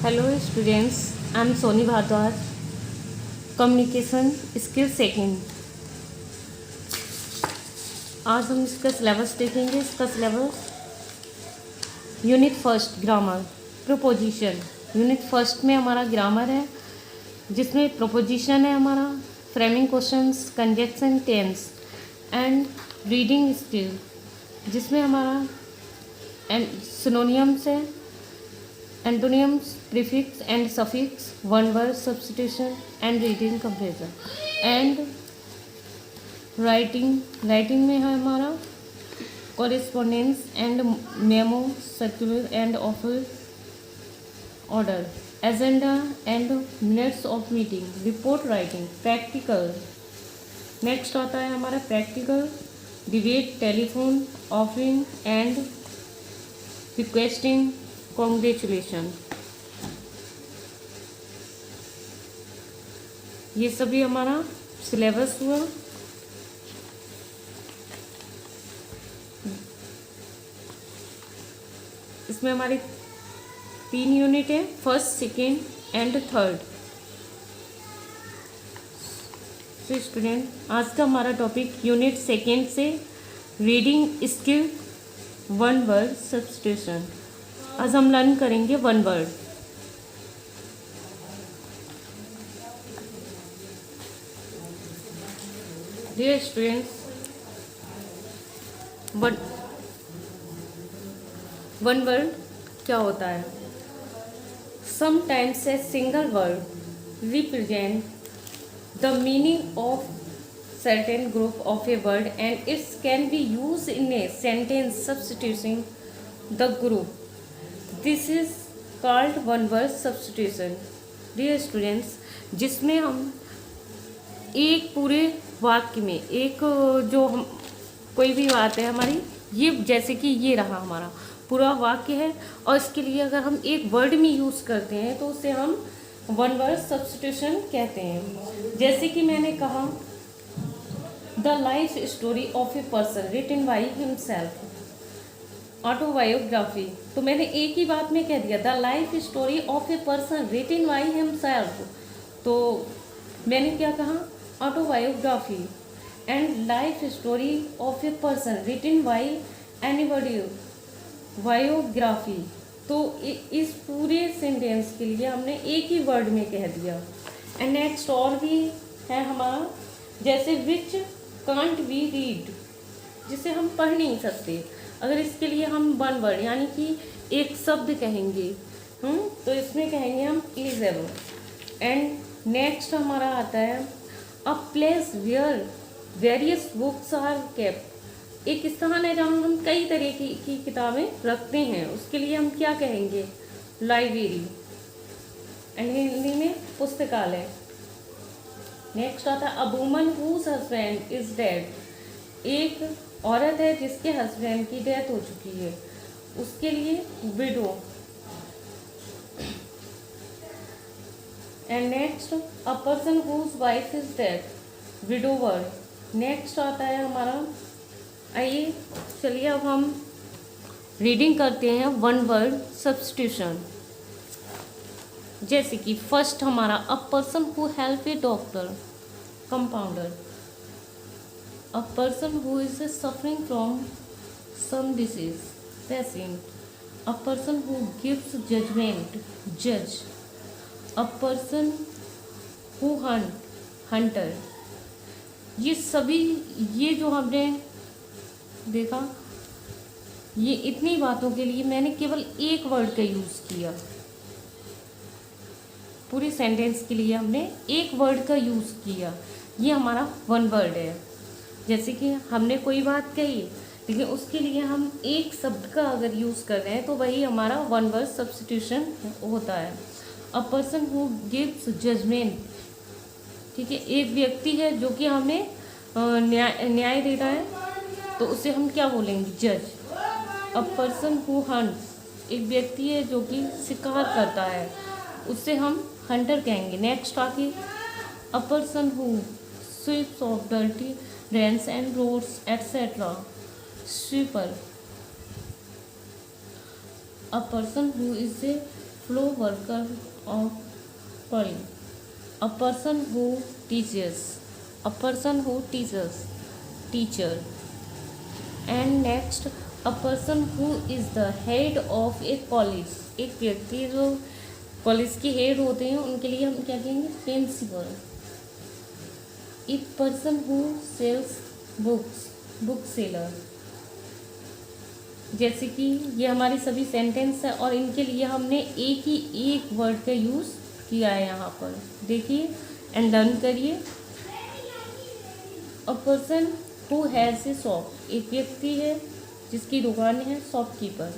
Hello students, I am Soni Bhardwaj. Communication skill second. आज हम इसका सिलेबस देखेंगे। इसका syllabus unit first grammar preposition. Unit first में हमारा ग्रामर है, जिसमें प्रोपोजिशन है हमारा, framing questions, conjunction, tense and reading skill, जिसमें हमारा सिनोनियम्स है, antonyms, prefix and suffix, one word substitution and reading comprehension and writing में है हमारा correspondence and memo, circular and offer order, agenda and minutes of meeting, report writing, practical. Next आता है हमारा practical, debate, telephone, offering and requesting, congratulation. ये सभी हमारा syllabus हुआ। इसमें हमारी 3 यूनिट है, फर्स्ट, सेकेंड एंड थर्ड। तो स्टूडेंट, आज का हमारा टॉपिक यूनिट सेकेंड से reading skill, one word substitution. आज हम लर्न करेंगे one word. Dear students, one word क्या होता है? Sometimes a single word represent the meaning of certain group of a word and it can be used in a sentence substituting the group. This is called one word substitution. Dear students, जिसमें हम एक पूरे वाक्य में एक जो हम कोई भी बात है हमारी, ये जैसे कि ये रहा हमारा पूरा वाक्य है, और इसके लिए अगर हम एक वर्ड में यूज़ करते हैं तो उसे हम वन वर्ड सब्स्टिट्यूशन कहते हैं। जैसे कि मैंने कहा the life story of a person written by himself, autobiography. तो मैंने एक ही बात में कह दिया the life story of a person written by himself, तो मैंने क्या कहा? Autobiography. And life story of a person written by anybody, biography. तो इस पूरे सेंटेंस के लिए हमने एक ही वर्ड में कह दिया। एंड नेक्स्ट और भी है हमारा, जैसे विच कांट वी रीड, जिसे हम पढ़ नहीं सकते, अगर इसके लिए हम वन वर्ड यानी कि एक शब्द कहेंगे, तो इसमें कहेंगे हम इलिजिबल। एंड नेक्स्ट हमारा आता है a place where various books are kept, एक स्थान है जहाँ हम कई तरह की किताबें रखते हैं, उसके लिए हम क्या कहेंगे? लाइब्रेरी। एंड हिंदी में पुस्तकालय। नेक्स्ट आता है a woman whose husband is dead, एक औरत है जिसके हस्बैंड की डेथ हो चुकी है, उसके लिए widow. And next a person whose wife is dead, widower. Next आता है हमारा, आइए चलिए अब हम रीडिंग करते हैं वन वर्ड सब्स्टिट्यूशन। जैसे कि फर्स्ट हमारा a person who help a doctor, compounder. A person who is suffering from some disease, patient. A person who gives judgement, जज। A person who hunt, hunter. ये सभी, ये जो हमने देखा, ये इतनी बातों के लिए मैंने केवल एक वर्ड का यूज़ किया। पूरी सेंटेंस के लिए हमने एक वर्ड का यूज़ किया, ये हमारा वन वर्ड है। जैसे कि हमने कोई बात कही, लेकिन उसके लिए हम एक शब्द का अगर यूज़ कर रहे हैं तो वही हमारा वन वर्ड सब्स्टिट्यूशन होता है। A person who gives judgment, ठीक है, एक व्यक्ति है जो कि हमें न्याय दे रहा है, तो उसे हम क्या बोलेंगे? जज। अ पर्सन हु हंट्स, एक व्यक्ति है जो कि शिकार करता है, उससे हम हंटर कहेंगे। नेक्स्ट आके a person who sweeps off dirty drains and roads etcetera, sweeper. A person who is a flow worker of calling. A person who teaches. A person who teaches. Teacher. And next, a person who is the head of a college. एक व्यक्ति जो college के head होते हैं उनके लिए हम क्या कहेंगे, principal. A person who sells books, book seller. जैसे कि ये हमारी सभी सेंटेंस है और इनके लिए हमने एक ही एक वर्ड का यूज़ किया है यहाँ पर. देखिए एंड लर्न करिए. अ person who has a shop. एक व्यक्ति है जिसकी दुकान है, shopkeeper.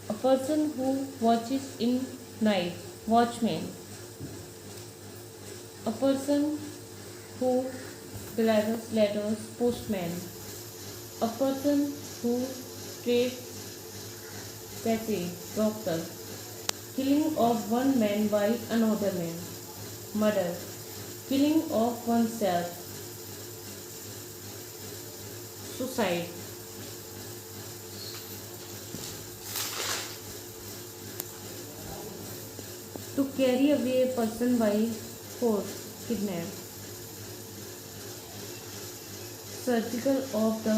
A person who watches in night, watchman. A person who delivers letters, postman. A person who trades passage, doctor. Killing of one man by another man, murder. Killing of oneself, suicide. To carry away a person by force, kidnap. Surgical of the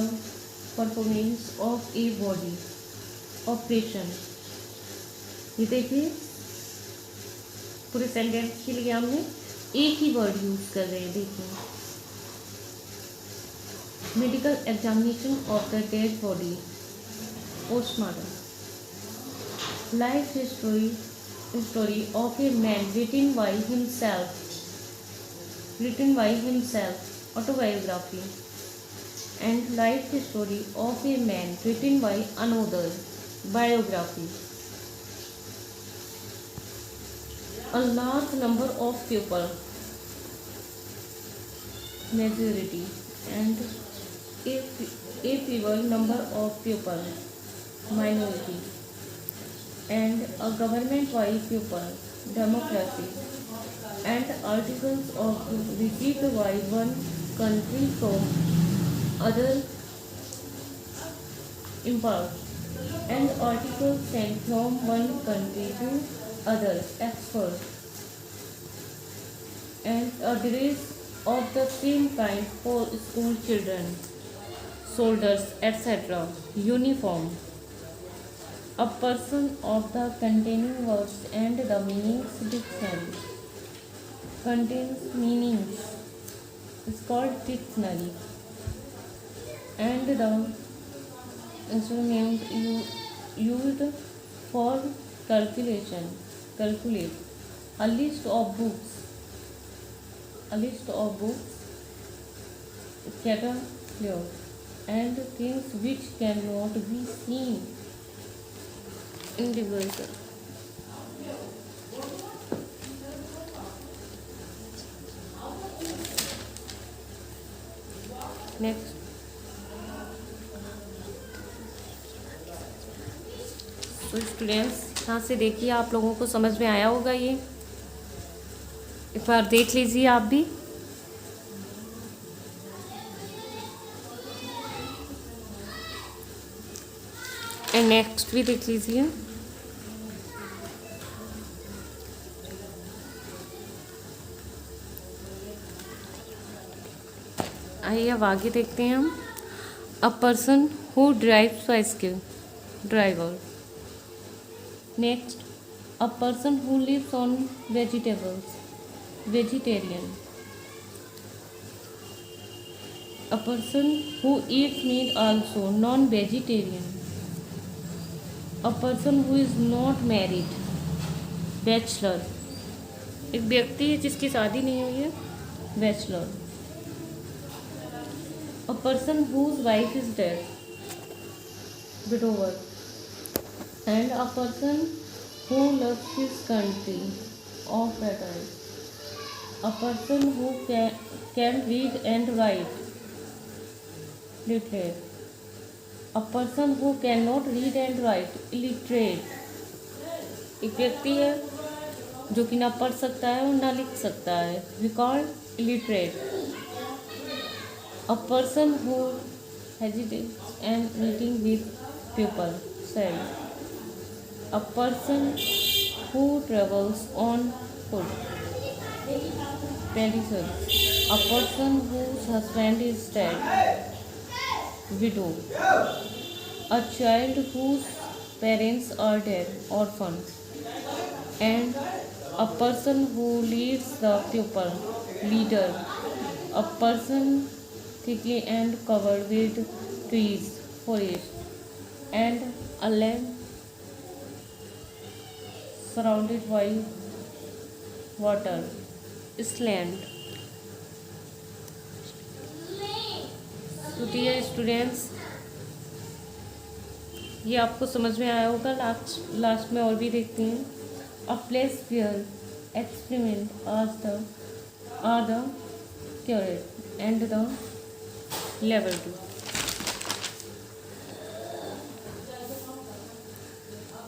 performance of a body, operation. ये देखिए पूरे sentence के लिए हमने एक ही word use कर रहे हैं. देखिए medical examination of the dead body, postmortem. Life story of a man written by himself, autobiography. And life story of a man written by another, biography. A large number of people, majority. And a fewer number of people, minority. And a government by people, democracy. And articles of received by one country from other import, and articles sent from one country to other, export. And a dress of the same kind for school children, soldiers, etc. Uniform. A person of the containing words and the meanings dictionary. Contains meanings is called dictionary. And the instrument used for calculation, calculate. A list of books, catalog. And things which cannot be seen, individual. Next, तो students यहाँ से देखिए आप लोगों को समझ में आया होगा. ये एक बार देख लीजिए आप भी. एंड नेक्स्ट भी देख लीजिए. आइए अब आगे देखते हैं हम. अ person who drives bicycle, driver. Next, a person who lives on vegetables, vegetarian. A person who eats meat also, non-vegetarian. A person who is not married, bachelor. एक व्यक्ति है जिसकी शादी नहीं हुई है, bachelor. A person whose wife is dead, widower. And a person who loves his country, of patriotism. A person who can read and write, literate. A person who cannot read and write, illiterate. एक व्यक्ति है जो कि ना पढ़ सकता है और ना लिख सकता है, we call illiterate. A person who hesitates and meeting with people, said. A person who travels on foot. 27. A person whose husband is dead, widow. A child whose parents are dead, orphan. And a person who leads the pupil, leader. A person thickly and covered with trees, forest. And a land surrounded by water, island. तो dear students, ये आपको समझ में आया होगा। Last में और भी देखते हैं। A place where experiment are the curate and the level 2।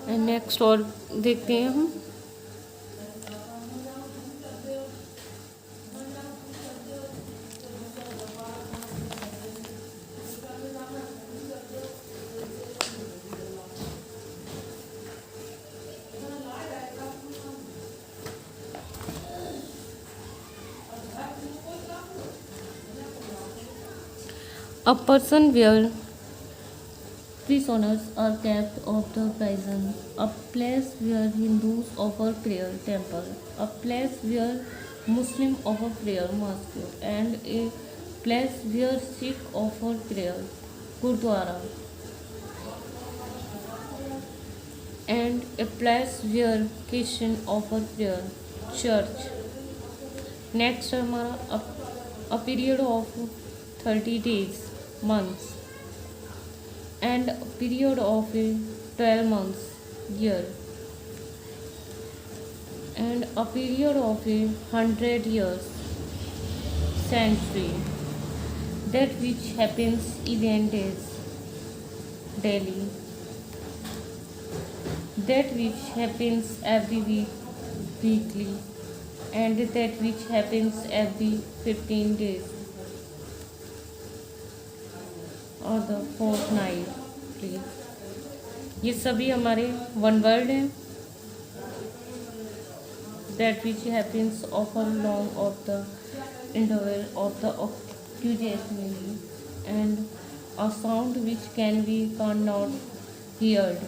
And next और देखते हैं हम। A person where prisoners are kept of the prison. A place where Hindus offer prayer, temple. A place where Muslim offer prayer, mosque. And a place where Sikh offer prayer, Gurdwara. And a place where Christian offer prayer, church. Next हमारा a period of 30 days, months, and a period of 12 months, year, and a period of 100 years, century. That which happens event is daily. That which happens every week, weekly, and that which happens every 15 days. और the fortnightly. ये सभी हमारे one word हैं। That which happens after long of the interval of the occasionally and a sound which can not heard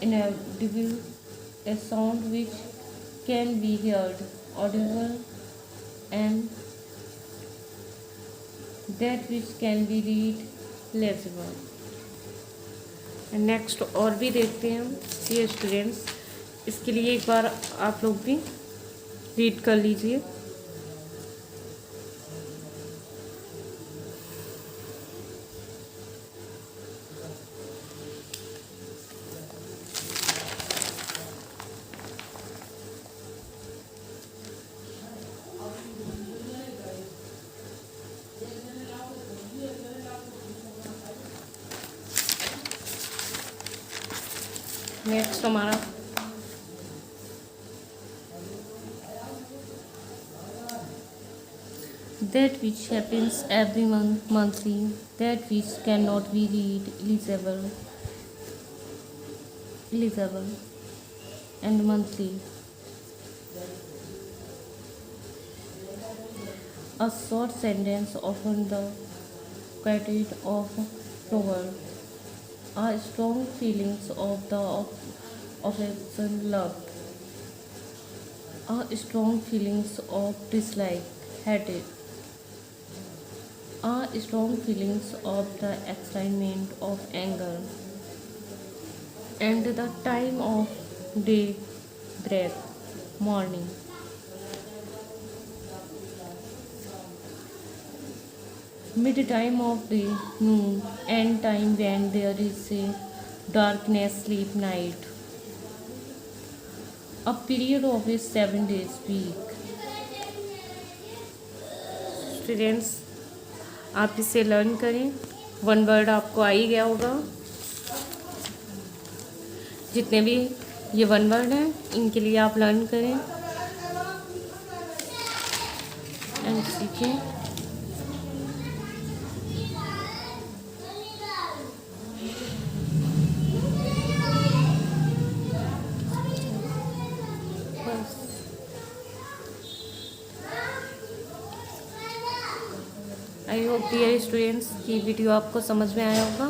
inaudible, a sound which can be heard, audible, and that which can be read, legible. Next और भी देखते हैं हम। ये students, इसके लिए एक बार आप लोग भी रीड कर लीजिए। नेक्स्ट हमारा that which happens every month, monthly, that which cannot be read, Elizabeth, and monthly. A short sentence often the quoted of proverb. Are strong feelings of the affection, loved. Are strong feelings of dislike, hated. Are strong feelings of the excitement of anger. And the time of day, break, morning. Mid time of the noon, and time when there is a darkness, sleep, night. A period of 7 days week. Students, आप इसे learn करें। One word आपको आ ही गया होगा। जितने भी ये one word हैं, इनके लिए आप लर्न करें एंड सीखें। आई होप डियर स्टूडेंट्स की वीडियो आपको समझ में आया होगा।